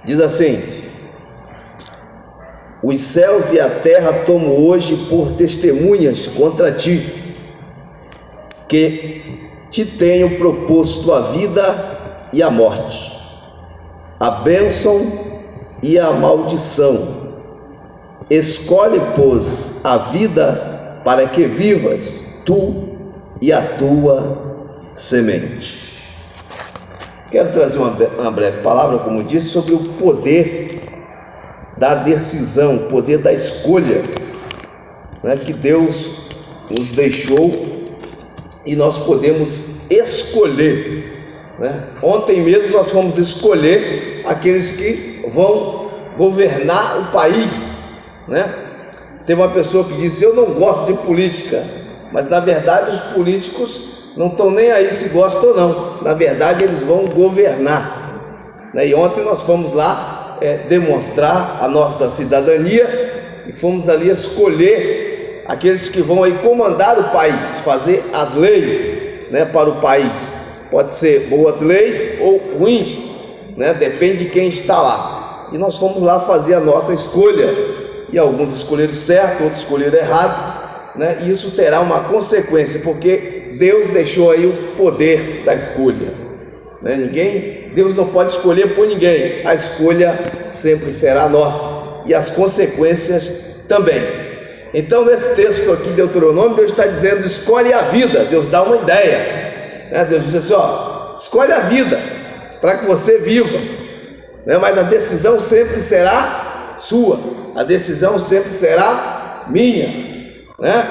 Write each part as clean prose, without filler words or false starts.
Diz assim: os céus e a terra tomo hoje por testemunhas contra ti, que te tenho proposto a vida e a morte, a bênção e a maldição. Escolhe, pois, a vida para que vivas, tu e a tua semente. Quero trazer uma breve palavra, como disse, sobre o poder da decisão, o poder da escolha, né, que Deus nos deixou e nós podemos escolher, né? Ontem mesmo nós fomos escolher aqueles que vão governar o país, né? Teve uma pessoa que disse: eu não gosto de política, mas na verdade os políticos não estão nem aí se gostam ou não, na verdade eles vão governar, né? E ontem nós fomos lá demonstrar a nossa cidadania e fomos ali escolher aqueles que vão aí comandar o país, fazer as leis, né, para o país. Pode ser boas leis ou ruins, né? Depende de quem está lá. E nós fomos lá fazer a nossa escolha, e alguns escolheram certo, outros escolheram errado, né? E isso terá uma consequência, porque Deus deixou aí o poder da escolha, né? Deus não pode escolher por ninguém, a escolha sempre será nossa, e as consequências também. Então, nesse texto aqui de Deuteronômio, Deus está dizendo: escolhe a vida. Deus dá uma ideia, né? Deus diz assim: escolhe a vida para que você viva, né? Mas a decisão sempre será sua, a decisão sempre será minha, né?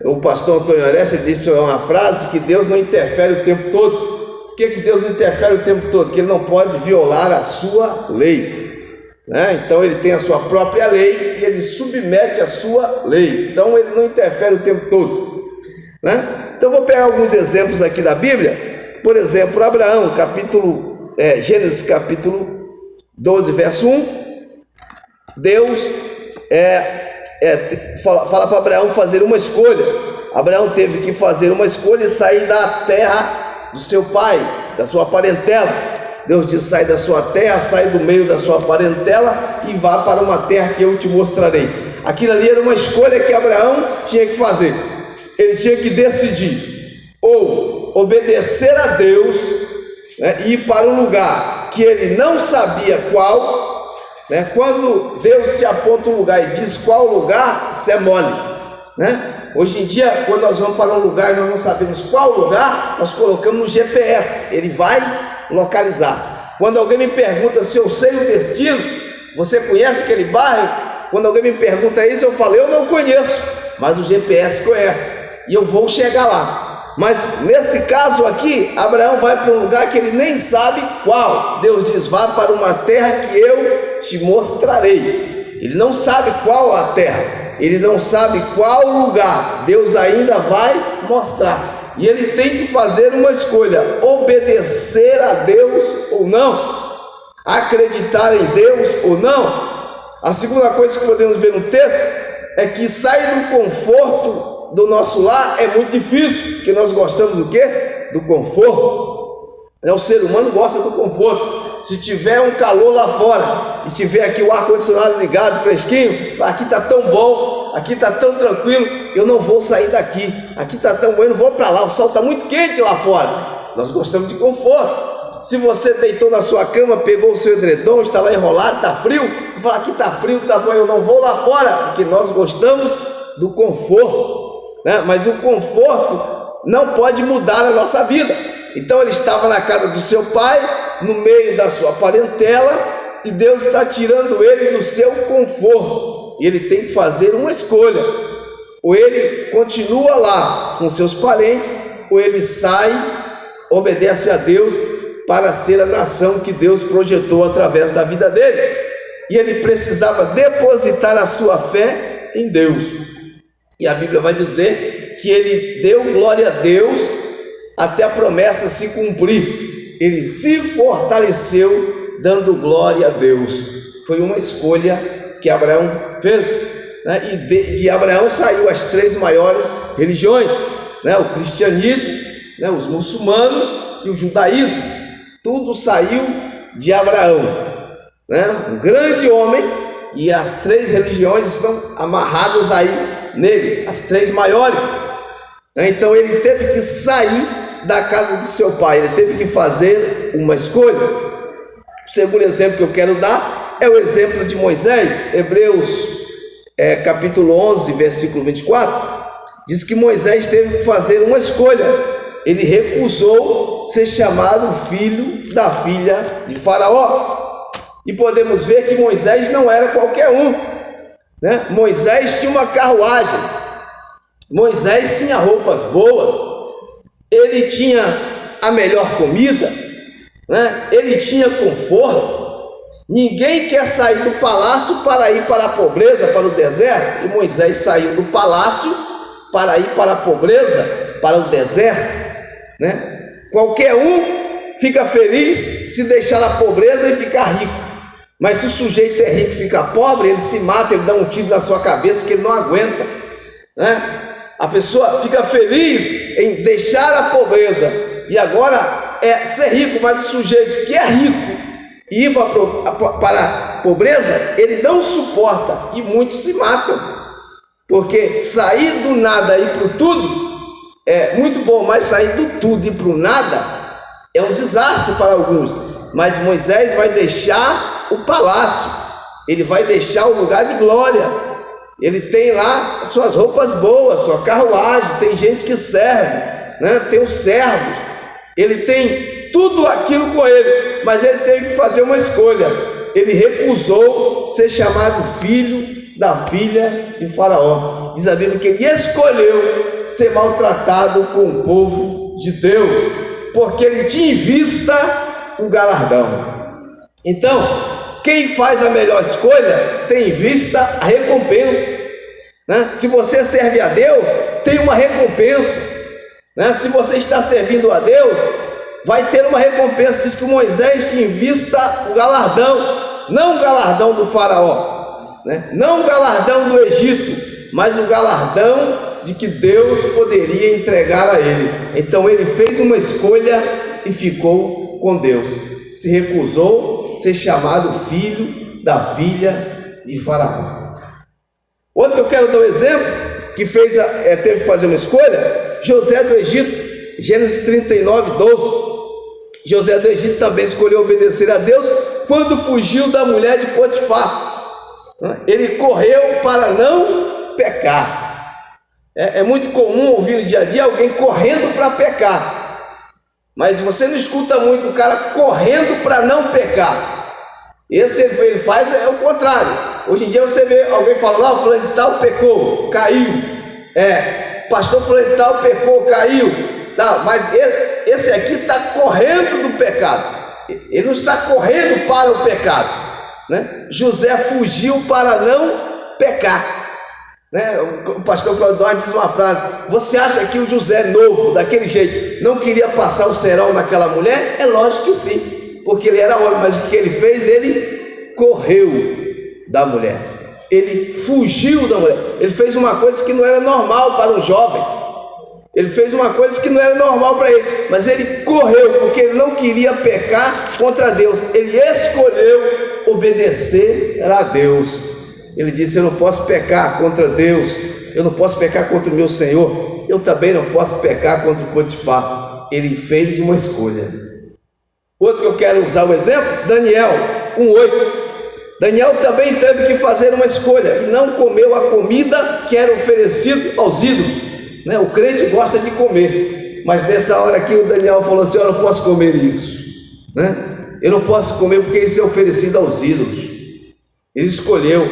O pastor Antônio Oreste disse uma frase, que Deus não interfere o tempo todo. Por que Deus não interfere o tempo todo? Porque Ele não pode violar a sua lei, né? Então Ele tem a sua própria lei e Ele submete a sua lei. Então Ele não interfere o tempo todo, né? Então vou pegar alguns exemplos aqui da Bíblia. Por exemplo, Abraão, Gênesis capítulo 12, verso 1. Deus fala para Abraão fazer uma escolha. Abraão teve que fazer uma escolha e sair da terra do seu pai, da sua parentela. Deus diz: sai da sua terra, sai do meio da sua parentela e vá para uma terra que eu te mostrarei. Aquilo ali era uma escolha que Abraão tinha que fazer. Ele tinha que decidir, ou obedecer a Deus, né, e ir para um lugar que ele não sabia qual, né? Quando Deus te aponta um lugar e diz qual lugar, isso é mole, né? Hoje em dia, quando nós vamos para um lugar e nós não sabemos qual lugar, nós colocamos no GPS, ele vai localizar. Quando alguém me pergunta se eu sei o destino, você conhece aquele bairro? Quando alguém me pergunta isso, eu falo: eu não conheço, mas o GPS conhece e eu vou chegar lá. Mas nesse caso aqui, Abraão vai para um lugar que ele nem sabe qual. Deus diz: vá para uma terra que eu te mostrarei. Ele não sabe qual a terra, ele não sabe qual lugar. Deus ainda vai mostrar, e ele tem que fazer uma escolha: obedecer a Deus ou não, acreditar em Deus ou não. A segunda coisa que podemos ver no texto é que sair do conforto do nosso lar é muito difícil, porque nós gostamos do quê? Do conforto. O ser humano gosta do conforto. Se tiver um calor lá fora e tiver aqui o ar-condicionado ligado, fresquinho, aqui está tão bom, aqui está tão tranquilo, eu não vou sair daqui, aqui está tão bom, eu não vou para lá, o sol está muito quente lá fora. Nós gostamos de conforto. Se você deitou na sua cama, pegou o seu edredom, está lá enrolado, está frio, você fala: aqui está frio, está bom, eu não vou lá fora, porque nós gostamos do conforto, né? Mas o conforto não pode mudar a nossa vida. Então ele estava na casa do seu pai, no meio da sua parentela, e Deus está tirando ele do seu conforto, e ele tem que fazer uma escolha: ou ele continua lá com seus parentes, ou ele sai, obedece a Deus para ser a nação que Deus projetou através da vida dele. E ele precisava depositar a sua fé em Deus, e a Bíblia vai dizer que ele deu glória a Deus até a promessa se cumprir. Ele se fortaleceu dando glória a Deus. Foi uma escolha que Abraão fez, né? E de Abraão saiu as três maiores religiões, né? O cristianismo, né? Os muçulmanos e o judaísmo. Tudo saiu de Abraão. né? Um grande homem, e as 3 religiões estão amarradas aí nele, as 3 maiores. Então ele teve que sair da casa do seu pai, ele teve que fazer uma escolha. O segundo exemplo que eu quero dar é o exemplo de Moisés. Hebreus capítulo 11, versículo 24, diz que Moisés teve que fazer uma escolha. Ele recusou ser chamado filho da filha de Faraó. E podemos ver que Moisés não era qualquer um, né? Moisés tinha uma carruagem, Moisés tinha roupas boas, ele tinha a melhor comida, né? Ele tinha conforto. Ninguém quer sair do palácio para ir para a pobreza, para o deserto. E Moisés saiu do palácio para ir para a pobreza, para o deserto, né? Qualquer um fica feliz se deixar a pobreza e ficar rico. Mas se o sujeito é rico e fica pobre, ele se mata, ele dá um tiro na sua cabeça que ele não aguenta, né? A pessoa fica feliz em deixar a pobreza e agora ser rico, mas o sujeito que é rico e ir para a pobreza, ele não suporta, e muitos se matam, porque sair do nada e ir para o tudo é muito bom, mas sair do tudo e para o nada é um desastre para alguns. Mas Moisés vai deixar o palácio, ele vai deixar o lugar de glória, ele tem lá suas roupas boas, sua carruagem, tem gente que serve, né? Tem os servos, ele tem tudo aquilo com ele, mas ele teve que fazer uma escolha. Ele recusou ser chamado filho da filha de Faraó. Diz a Bíblia que ele escolheu ser maltratado com o povo de Deus, porque ele tinha em vista o galardão. Então, quem faz a melhor escolha tem em vista a recompensa, né? Se você serve a Deus, tem uma recompensa, né? Se você está servindo a Deus, vai ter uma recompensa. Diz que Moisés tinha em vista o galardão, não o galardão do Faraó, né? Não o galardão do Egito, mas o galardão de que Deus poderia entregar a ele. Então ele fez uma escolha e ficou com Deus, se recusou ser chamado filho da filha de Faraó. Outro que eu quero dar um exemplo, que teve que fazer uma escolha, José do Egito, Gênesis 39, 12. José do Egito também escolheu obedecer a Deus quando fugiu da mulher de Potifar. Ele correu para não pecar. É muito comum ouvir no dia a dia alguém correndo para pecar, mas você não escuta muito o cara correndo para não pecar. Esse ele faz o contrário. Hoje em dia você vê alguém falando: "Não, fulano de tal pecou, caiu. Pastor fulano de tal pecou, caiu." Não, mas esse aqui está correndo do pecado. Ele não está correndo para o pecado, né? José fugiu para não pecar, né? O pastor Claudio diz uma frase: "Você acha que o José novo, daquele jeito, não queria passar o cerol naquela mulher?" É lógico que sim, porque ele era homem, mas o que ele fez? Ele correu da mulher, ele fugiu da mulher. Ele fez uma coisa que não era normal para um jovem, ele fez uma coisa que não era normal para ele, mas ele correu, porque ele não queria pecar contra Deus. Ele escolheu obedecer a Deus. Ele disse: "Eu não posso pecar contra Deus, eu não posso pecar contra o meu Senhor, eu também não posso pecar contra o Potifar." Ele fez uma escolha. Outro que eu quero usar o exemplo, Daniel 1:8. Daniel também teve que fazer uma escolha e não comeu a comida que era oferecida aos ídolos, né? O crente gosta de comer, mas nessa hora aqui o Daniel falou assim: "Eu não posso comer isso, né? Eu não posso comer porque isso é oferecido aos ídolos." Ele escolheu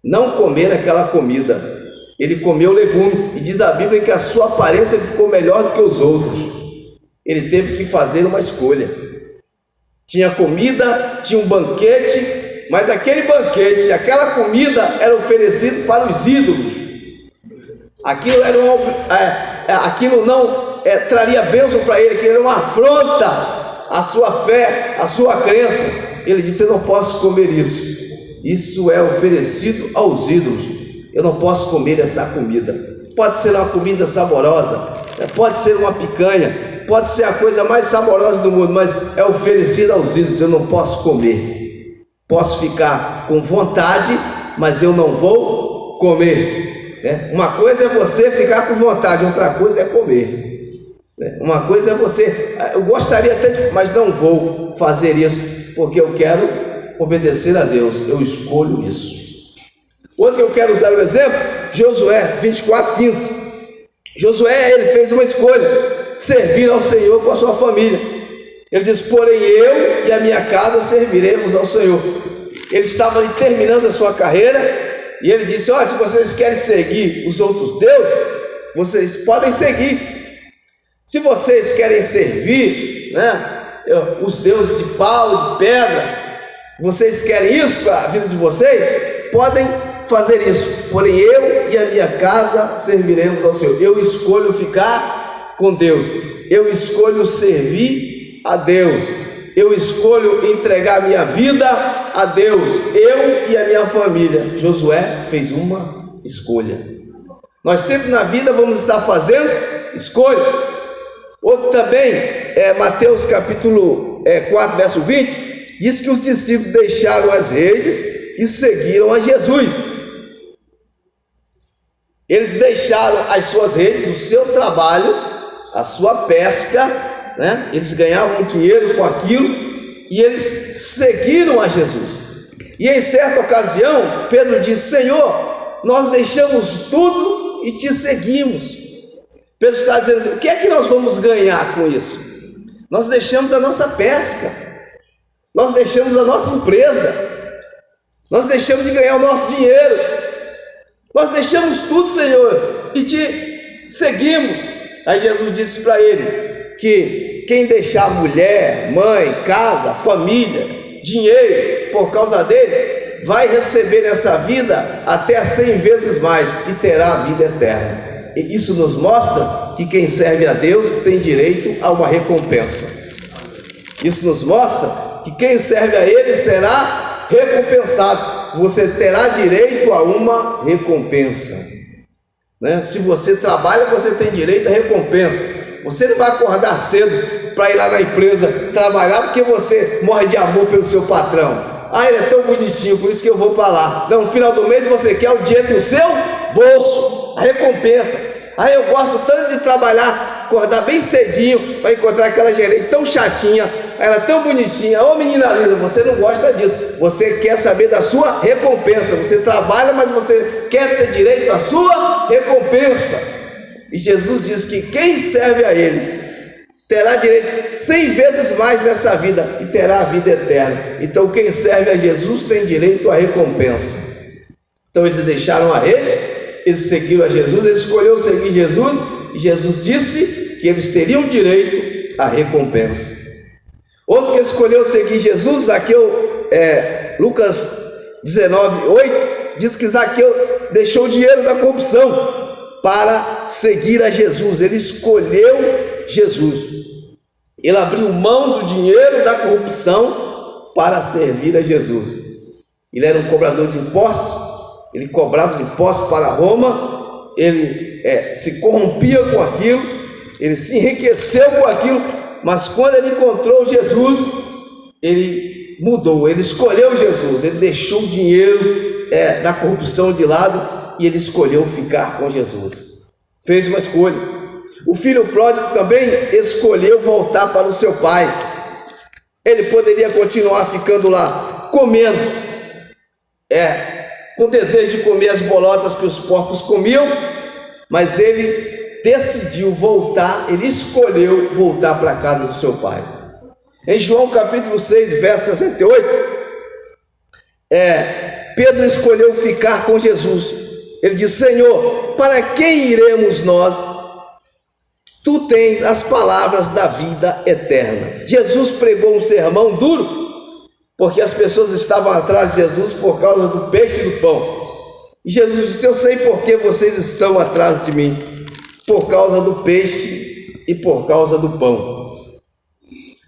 não comer aquela comida. Ele comeu legumes, e diz a Bíblia que a sua aparência ficou melhor do que os outros. Ele teve que fazer uma escolha. Tinha comida, tinha um banquete, mas aquele banquete, aquela comida era oferecido para os ídolos. Aquilo não traria bênção para ele, aquilo era uma afronta à sua fé, à sua crença. Ele disse: "Eu não posso comer isso. Isso é oferecido aos ídolos. Eu não posso comer essa comida." Pode ser uma comida saborosa, pode ser uma picanha, pode ser a coisa mais saborosa do mundo, mas é oferecida aos ídolos. Eu não posso comer. Posso ficar com vontade, mas eu não vou comer, né? Uma coisa é você ficar com vontade, outra coisa é comer, né? Uma coisa é você, eu gostaria até, mas não vou fazer isso, porque eu quero obedecer a Deus, eu escolho isso. Outro que eu quero usar o exemplo, Josué 24:15. Josué, ele fez uma escolha, servir ao Senhor com a sua família. Ele diz, porém eu e a minha casa serviremos ao Senhor. Ele estava ali terminando a sua carreira, e ele disse, olha, se vocês querem seguir os outros deuses, vocês podem seguir. Se vocês querem servir, né, os deuses de pau, de pedra, vocês querem isso para a vida de vocês, podem fazer isso. Porém eu e a minha casa serviremos ao Senhor. Eu escolho ficar com Deus, eu escolho servir a Deus, eu escolho entregar minha vida a Deus, eu e a minha família. Josué fez uma escolha. Nós sempre na vida vamos estar fazendo escolha. Outro também é Mateus capítulo 4 verso 20, diz que os discípulos deixaram as redes e seguiram a Jesus. Eles deixaram as suas redes, o seu trabalho, a sua pesca, né? Eles ganhavam dinheiro com aquilo e eles seguiram a Jesus. E em certa ocasião Pedro disse, Senhor, nós deixamos tudo e te seguimos. Pedro está dizendo assim, o que é que nós vamos ganhar com isso? Nós deixamos a nossa pesca, nós deixamos a nossa empresa, nós deixamos de ganhar o nosso dinheiro, nós deixamos tudo, Senhor, e te seguimos. Aí Jesus disse para ele que quem deixar mulher, mãe, casa, família, dinheiro por causa dele, vai receber nessa vida até 100 vezes mais e terá a vida eterna. E isso nos mostra que quem serve a Deus tem direito a uma recompensa. Isso nos mostra que quem serve a Ele será recompensado. Você terá direito a uma recompensa, né? Se você trabalha, você tem direito a recompensa. Você não vai acordar cedo para ir lá na empresa trabalhar porque você morre de amor pelo seu patrão. Ah, ele é tão bonitinho, por isso que eu vou para lá. Não, no final do mês você quer o dinheiro no seu bolso, a recompensa. Ah, eu gosto tanto de trabalhar, acordar bem cedinho para encontrar aquela gerente tão chatinha, ela tão bonitinha. Ô menina linda, você não gosta disso. Você quer saber da sua recompensa. Você trabalha, mas você quer ter direito à sua recompensa. E Jesus diz que quem serve a Ele terá direito 100 vezes mais nessa vida e terá a vida eterna. Então quem serve a Jesus tem direito à recompensa. Então eles deixaram a rede, eles seguiram a Jesus, eles escolheram seguir Jesus, e Jesus disse que eles teriam direito à recompensa. Outro que escolheu seguir Jesus, Zaqueu, Lucas 19:8, diz que Zaqueu deixou o dinheiro da corrupção para seguir a Jesus. Ele escolheu Jesus, ele abriu mão do dinheiro da corrupção para servir a Jesus. Ele era um cobrador de impostos, ele cobrava os impostos para Roma, ele se corrompia com aquilo, ele se enriqueceu com aquilo, mas quando ele encontrou Jesus, ele mudou, ele escolheu Jesus, ele deixou o dinheiro da corrupção de lado e ele escolheu ficar com Jesus, fez uma escolha. O filho pródigo também escolheu voltar para o seu pai. Ele poderia continuar ficando lá, comendo, com desejo de comer as bolotas que os porcos comiam, mas ele decidiu voltar, ele escolheu voltar para a casa do seu pai. Em João capítulo 6, verso 68, Pedro escolheu ficar com Jesus. Ele disse: Senhor, para quem iremos nós? Tu tens as palavras da vida eterna. Jesus pregou um sermão duro, porque as pessoas estavam atrás de Jesus por causa do peixe e do pão. E Jesus disse: eu sei por que vocês estão atrás de mim, por causa do peixe e por causa do pão.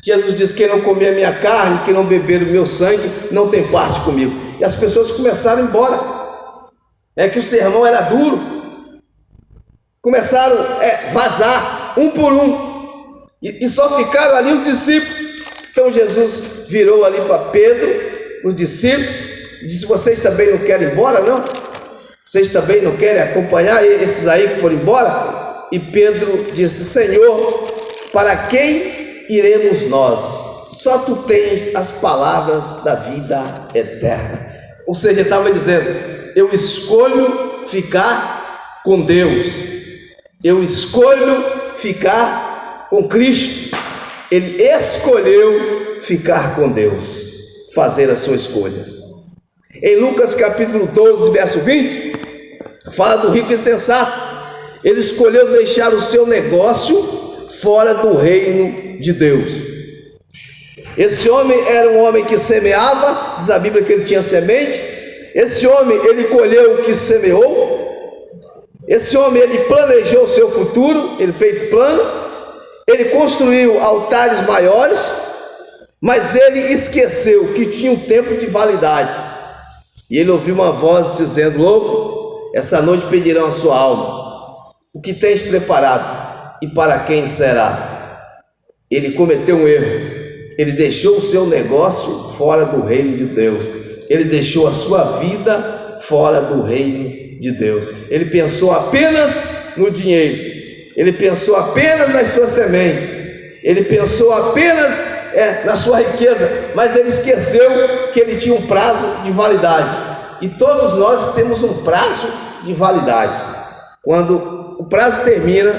Jesus disse: quem não comer a minha carne, quem não beber o meu sangue, não tem parte comigo. E as pessoas começaram a ir embora. Que o sermão era duro. Começaram a vazar, um por um. E só ficaram ali os discípulos. Então Jesus virou ali para Pedro os discípulos, e disse: vocês também não querem ir embora, não? Vocês também não querem acompanhar esses aí que foram embora? E Pedro disse: Senhor, para quem iremos nós? Só tu tens as palavras da vida eterna. Ou seja, ele estava dizendo: eu escolho ficar com Deus, eu escolho ficar com Cristo. Ele escolheu ficar com Deus, fazer a sua escolha. Em Lucas capítulo 12, verso 20, fala do rico insensato. Ele escolheu deixar o seu negócio fora do reino de Deus. Esse homem era um homem que semeava, diz a Bíblia que ele tinha semente. Esse homem, ele colheu o que semeou. Esse homem, ele planejou o seu futuro, ele fez plano. Ele construiu altares maiores, mas ele esqueceu que tinha um tempo de validade. E ele ouviu uma voz dizendo: louco, essa noite pedirão a sua alma. O que tens preparado e para quem será? Ele cometeu um erro. Ele deixou o seu negócio fora do reino de Deus. Ele deixou a sua vida fora do reino de Deus. Ele pensou apenas no dinheiro. Ele pensou apenas nas suas sementes. Ele pensou apenas na sua riqueza. Mas ele esqueceu que ele tinha um prazo de validade. E todos nós temos um prazo de validade. Quando o prazo termina,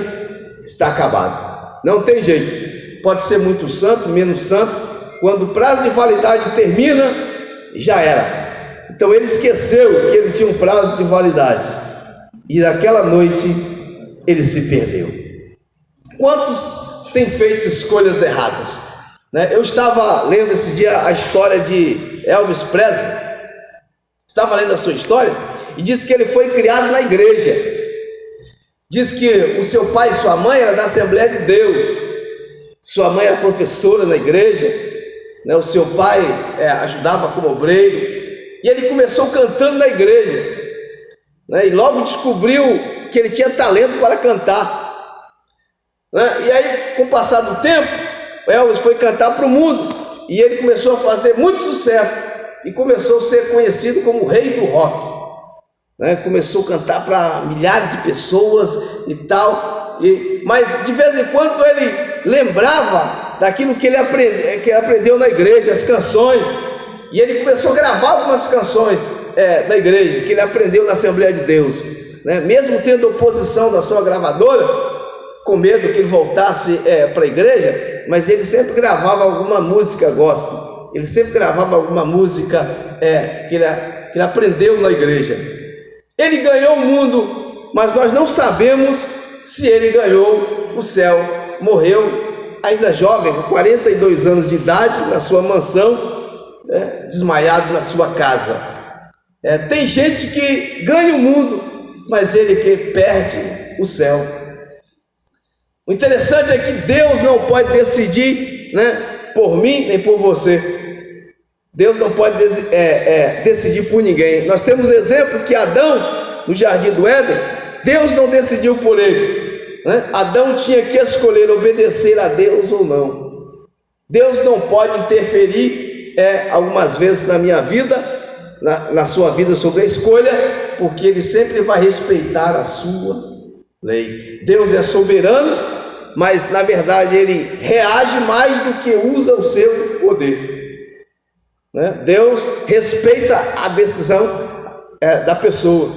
está acabado. Não tem jeito. Pode ser muito santo, menos santo. Quando o prazo de validade termina, já era. Então ele esqueceu que ele tinha um prazo de validade. E naquela noite ele se perdeu. Quantos têm feito escolhas erradas? Eu estava lendo esse dia a história de Elvis Presley. Estava lendo a sua história e disse que ele foi criado na igreja. Diz que o seu pai e sua mãe eram da Assembleia de Deus. Sua mãe era professora na igreja. O seu pai ajudava como obreiro. E ele começou cantando na igreja. E logo descobriu que ele tinha talento para cantar. E aí, com o passar do tempo, Elvis foi cantar para o mundo. E ele começou a fazer muito sucesso. E começou a ser conhecido como o rei do rock. Começou a cantar para milhares de pessoas e tal. Mas de vez em quando ele lembrava daquilo que ele aprendeu na igreja, as canções. E ele começou a gravar algumas canções da igreja, que ele aprendeu na Assembleia de Deus. Mesmo tendo oposição da sua gravadora, com medo que ele voltasse para a igreja, mas ele sempre gravava alguma música gospel. Ele sempre gravava alguma música que ele aprendeu na igreja. Ele ganhou o mundo, mas nós não sabemos se ele ganhou o céu. Morreu ainda jovem, com 42 anos de idade, na sua mansão, desmaiado na sua casa. Tem gente que ganha o mundo, mas ele que perde o céu. O interessante é que Deus não pode decidir, por mim nem por você. Deus não pode decidir por ninguém. Nós temos exemplo que Adão, no jardim do Éden, Deus não decidiu por ele. Adão tinha que escolher obedecer a Deus ou não. Deus não pode interferir algumas vezes na minha vida, na sua vida, sobre a escolha, porque Ele sempre vai respeitar a sua lei. Deus é soberano, mas na verdade Ele reage mais do que usa o seu poder. Deus respeita a decisão da pessoa.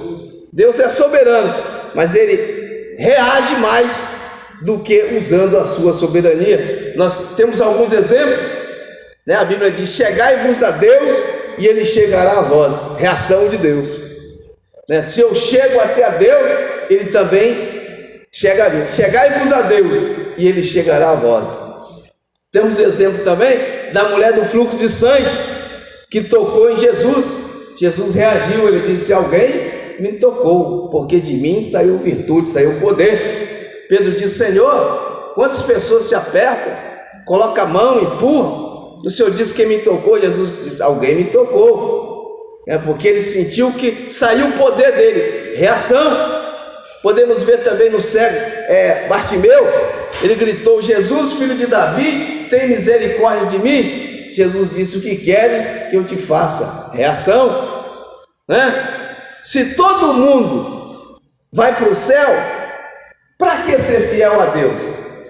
Deus é soberano, mas Ele reage mais do que usando a sua soberania. Nós temos alguns exemplos. A Bíblia diz: chegai-vos a Deus e Ele chegará a vós. Reação de Deus. Se eu chego até a Deus, Ele também chegaria. Chegai-vos a Deus e Ele chegará a vós. Temos exemplo também da mulher do fluxo de sangue, que tocou em Jesus. Jesus reagiu, ele disse: alguém me tocou, porque de mim saiu virtude, saiu poder. Pedro disse: Senhor, quantas pessoas te apertam, coloca a mão, empurra. E o Senhor disse: quem me tocou? Jesus disse: alguém me tocou. Porque ele sentiu que saiu o poder dele. Reação. Podemos ver também no cego Bartimeu. Ele gritou: Jesus, filho de Davi, tem misericórdia de mim. Jesus disse: o que queres que eu te faça? Reação, né? Se todo mundo vai para o céu, para que ser fiel a Deus?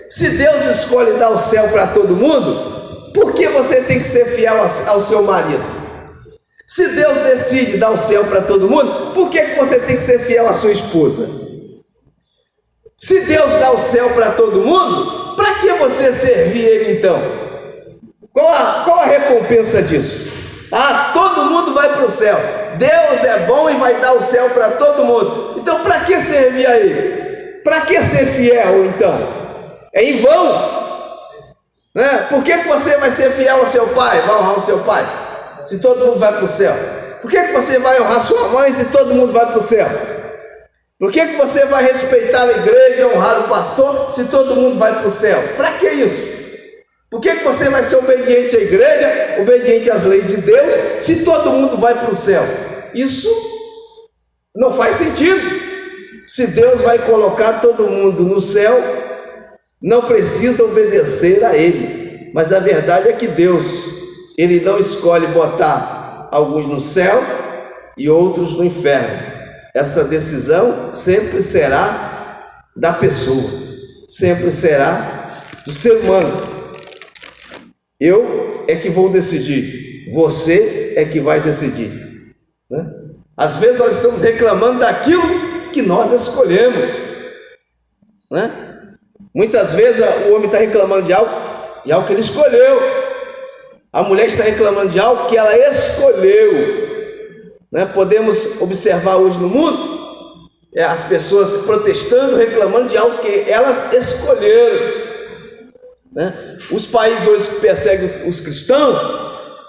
Se Deus escolhe dar o céu para todo mundo, por que você tem que ser fiel ao seu marido? Se Deus decide dar o céu para todo mundo, por que você tem que ser fiel à sua esposa? Se Deus dá o céu para todo mundo, para que você servir Ele então? Qual a recompensa disso? Ah, todo mundo vai para o céu. Deus é bom e vai dar o céu para todo mundo. Então para que servir a Ele? Para que ser fiel então? É em vão, né? Por que você vai ser fiel ao seu pai? Vai honrar o seu pai, se todo mundo vai para o céu? Por que você vai honrar sua mãe se todo mundo vai para o céu? Por que você vai respeitar a igreja, honrar o pastor, se todo mundo vai para o céu? Para que isso? Por que você vai ser obediente à igreja, obediente às leis de Deus, se todo mundo vai para o céu? Isso não faz sentido. Se Deus vai colocar todo mundo no céu, não precisa obedecer a Ele. Mas a verdade é que Deus, Ele não escolhe botar alguns no céu e outros no inferno. Essa decisão sempre será da pessoa, sempre será do ser humano. Eu é que vou decidir, você é que vai decidir, né? Às vezes nós estamos reclamando daquilo que nós escolhemos, né? Muitas vezes o homem está reclamando de algo que ele escolheu, a mulher está reclamando de algo que ela escolheu, né? Podemos observar hoje no mundo as pessoas protestando, reclamando de algo que elas escolheram, né? Os países hoje que perseguem os cristãos,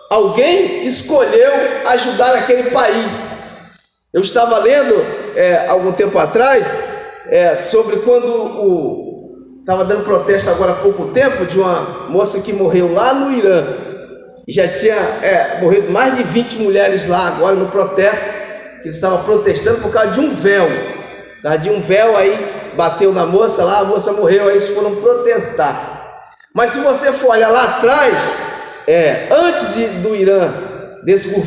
alguém escolheu ajudar aquele país. Eu estava lendo algum tempo atrás sobre quando estava dando protesto agora há pouco tempo de uma moça que morreu lá no Irã. E já tinha morrido mais de 20 mulheres lá agora no protesto, que estavam protestando por causa de um véu. Por causa de um véu, aí bateu na moça lá, a moça morreu, aí eles foram protestar. Mas se você for olhar lá atrás, antes do Irã, desse governo